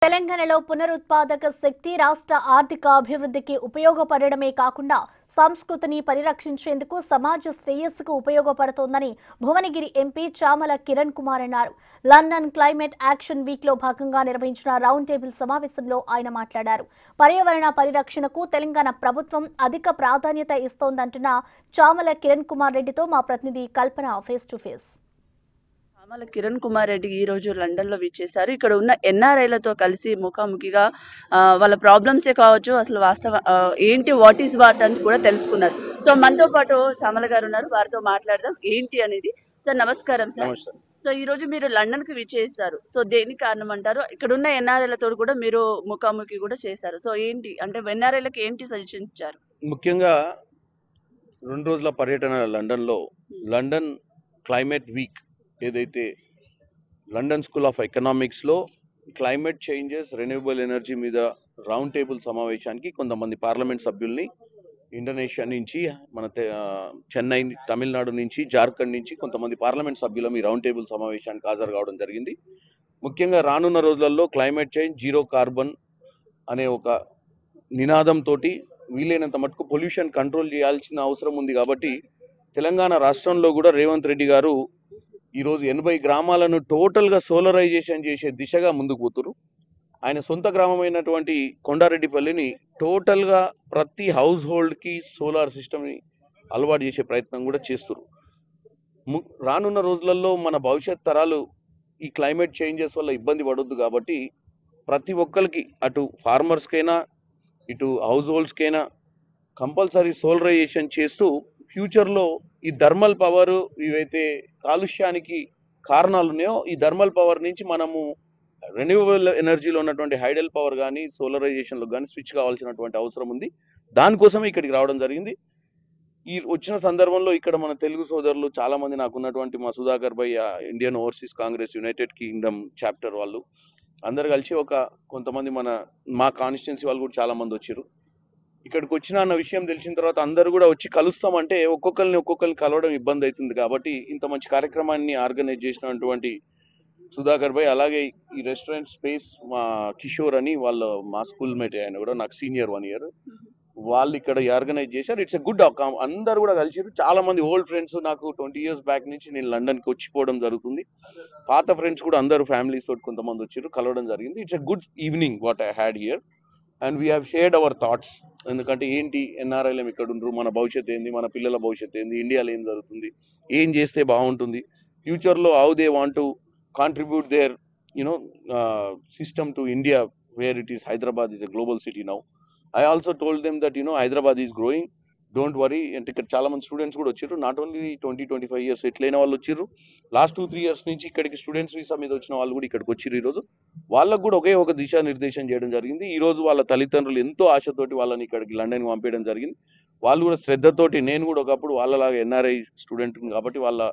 తెలంగాణలో పునరుత్పాదక శక్తి రాష్ట్ర ఆర్థిక అభివృద్ధికి ఉపయోగపడడమే కాకుండా సంస్కృతిని పరిరక్షించేందుకు సమాజ శ్రేయస్సుకు ఉపయోగపడుతోందని భువనగిరి ఎంపీ చామల కిరణ్ కుమార్ అన్నారు. లండన్ క్లైమేట్ యాక్షన్ వీక్ లో భాగంగా నిర్వహించిన రౌండ్ టేబుల్ సమావేశంలో ఆయన మాట్లాడారు. పర్యావరణ పరిరక్షణకు తెలంగాణ ప్రభుత్వం అధిక ప్రాధాన్యత ఇస్తోందంటున్న చామల కిరణ్ కుమార్ రెడ్డితో మా ప్రతినిధి Kalpana face to face. Chamala Kiran Kumar Reddy ఈ రోజు లండన్ లో విచ్చేశారు. ఇక్కడ ఉన్న ఎన్ఆర్ఐలతో కలిసి ముఖాముఖిగా వాళ్ళ ప్రాబ్లమ్సే కావచ్చు, అసలు వాస్తవ ఏంటి, వాట్ ఈస్ వాట్ అని కూడా తెలుసుకున్నారు. సో మనతో పాటు చామల గారు ఉన్నారు, వారితో మాట్లాడదాం ఏంటి అనేది. సార్ నమస్కారం సార్. సో ఈ రోజు మీరు లండన్ కి విచ్చేశారు. సో దేనికి కారణం అంటారు? ఇక్కడ ఉన్న ఎన్ఆర్ఐలతో కూడా మీరు ముఖాముఖి కూడా చేశారు. సో ఏంటి అంటే ఎన్ఆర్ఐలకి ఏంటి సజెషన్ ఇచ్చారు? ముఖ్యంగా 2 రోజుల పర్యటన లండన్లో లండన్ క్లైమేట్ వీక్ ఏదైతే లండన్ స్కూల్ ఆఫ్ ఎకనామిక్స్లో క్లైమేట్ చేంజెస్ రెన్యూవబుల్ ఎనర్జీ మీద రౌండ్ టేబుల్ సమావేశానికి కొంతమంది పార్లమెంట్ సభ్యుల్ని ఇండోనేషియా నుంచి, మన చెన్నై, తమిళనాడు నుంచి, జార్ఖండ్ నుంచి కొంతమంది పార్లమెంట్ సభ్యులు ఈ రౌండ్ టేబుల్ సమావేశానికి హాజరు కావడం జరిగింది. ముఖ్యంగా రానున్న రోజులలో క్లైమేట్ చేంజ్, జీరో కార్బన్ అనే ఒక నినాదంతో వీలైనంత మటుకు పొల్యూషన్ కంట్రోల్ చేయాల్సిన అవసరం ఉంది. కాబట్టి తెలంగాణ రాష్ట్రంలో కూడా రేవంత్ రెడ్డి గారు ఈరోజు 80 గ్రామాలను టోటల్గా సోలరైజేషన్ చేసే దిశగా ముందుకు పోతున్నారు. ఆయన సొంత గ్రామమైనటువంటి కొండారెడ్డిపల్లిని టోటల్గా ప్రతి హౌస్ హోల్డ్కి సోలార్ సిస్టమ్ని అలవాటు చేసే ప్రయత్నం కూడా చేస్తున్నారు. రానున్న రోజులలో మన భవిష్యత్ తరాలు ఈ క్లైమేట్ చేంజెస్ వల్ల ఇబ్బంది పడొద్దు. కాబట్టి ప్రతి ఒక్కరికి, అటు ఫార్మర్స్కైనా ఇటు హౌస్ హోల్డ్స్కైనా కంపల్సరీ సోలరైజేషన్ చేస్తూ ఫ్యూచర్లో ఈ థర్మల్ పవర్, ఇవైతే కాలుష్యానికి కారణాలు ఉన్నాయో ఈ థర్మల్ పవర్ నుంచి మనము రెన్యూవబుల్ ఎనర్జీలో ఉన్నటువంటి హైడల్ పవర్ కానీ సోలరైజేషన్లో కానీ స్విచ్ కావాల్సినటువంటి అవసరం ఉంది. దానికోసమే ఇక్కడికి రావడం జరిగింది. ఈ వచ్చిన సందర్భంలో ఇక్కడ మన తెలుగు సోదరులు చాలామంది, నాకున్నటువంటి మా సుధాకర్ భాయ్, Indian overseas congress United Kingdom chapter వాళ్ళు అందరు కలిసి కొంతమంది మా కాన్స్టిట్యున్సీ వాళ్ళు కూడా చాలామంది వచ్చారు. ఇక్కడికి వచ్చిన అన్న విషయం తెలిసిన తర్వాత అందరూ కూడా వచ్చి కలుస్తామంటే ఒక్కొక్కరిని కలవడం ఇబ్బంది అవుతుంది. కాబట్టి ఇంత మంచి కార్యక్రమాన్ని ఆర్గనైజ్ చేసినటువంటి సుధాకర్ భాయ్, అలాగే ఈ రెస్టారెంట్ స్పేస్ మా కిషోర్ అని మా స్కూల్ మేట్, ఆయన కూడా నాకు సీనియర్ 1 year, వాళ్ళు ఇక్కడ ఆర్గనైజ్ చేశారు. ఇట్స్ ఎ గుడ్ అందరు కూడా కలిసారు. చాలా మంది ఓల్డ్ ఫ్రెండ్స్, నాకు 20 years బ్యాక్ నుంచి నేను లండన్కి వచ్చిపోవడం జరుగుతుంది. పాత ఫ్రెండ్స్ కూడా అందరూ ఫ్యామిలీస్ తోటి కొంతమంది వచ్చారు, కలవడం జరిగింది. It's a good evening what I had here and we have shared our thoughts. ఎందుకంటే ఏంటి, ఎన్ఆర్ఐలం ఇక్కడ ఉండరు, మన భవిష్యత్తు ఏంది, మన పిల్లల భవిష్యత్తు ఏంది, ఇండియాలో ఏం జరుగుతుంది, ఏం చేస్తే బాగుంటుంది, ఫ్యూచర్లో how they want to contribute their system to India where it is. Hyderabad is a global city now. I also told them that Hyderabad is growing, don't worry. అంటే ఇక్కడ చాలా మంది స్టూడెంట్స్ కూడా వచ్చారు. నాట్ ఓన్లీ 20-25 years ఎట్లయిన వాళ్ళు వచ్చారు. Last 2-3 years నుంచి ఇక్కడికి స్టూడెంట్స్ వీసా మీద వచ్చిన వాళ్ళు కూడా ఇక్కడికి వచ్చారు. ఈరోజు వాళ్ళకు కూడా ఒకే ఒక దిశానిర్దేశం చేయడం జరిగింది. ఈరోజు వాళ్ళ తల్లిదండ్రులు ఎంతో ఆశతోటి వాళ్ళని ఇక్కడికి లండన్కి పంపించడం జరిగింది. వాళ్ళు కూడా శ్రద్ధతోటి, నేను కూడా ఒకప్పుడు వాళ్ళలాగా ఎన్ఆర్ఐ స్టూడెంట్ కాబట్టి వాళ్ళ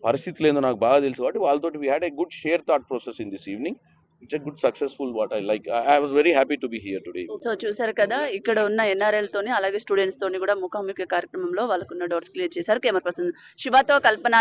పరిస్థితులు ఏందో నాకు బాగా తెలుసు. కాబట్టి వాళ్ళతోటి we had a good share thought process in this evening. It's a good successful what I like. I was very happy to be here today. So చూసారు కదా, ఇక్కడ ఉన్న ఎన్ఆర్ఎల్ తోని అలాగే స్టూడెంట్స్ తోని కూడా ముఖాముఖి కార్యక్రమంలో వాళ్ళకున్న డౌట్స్ క్లియర్ చేశారు. కెమెరా పర్సన్ శివతో కల్పన.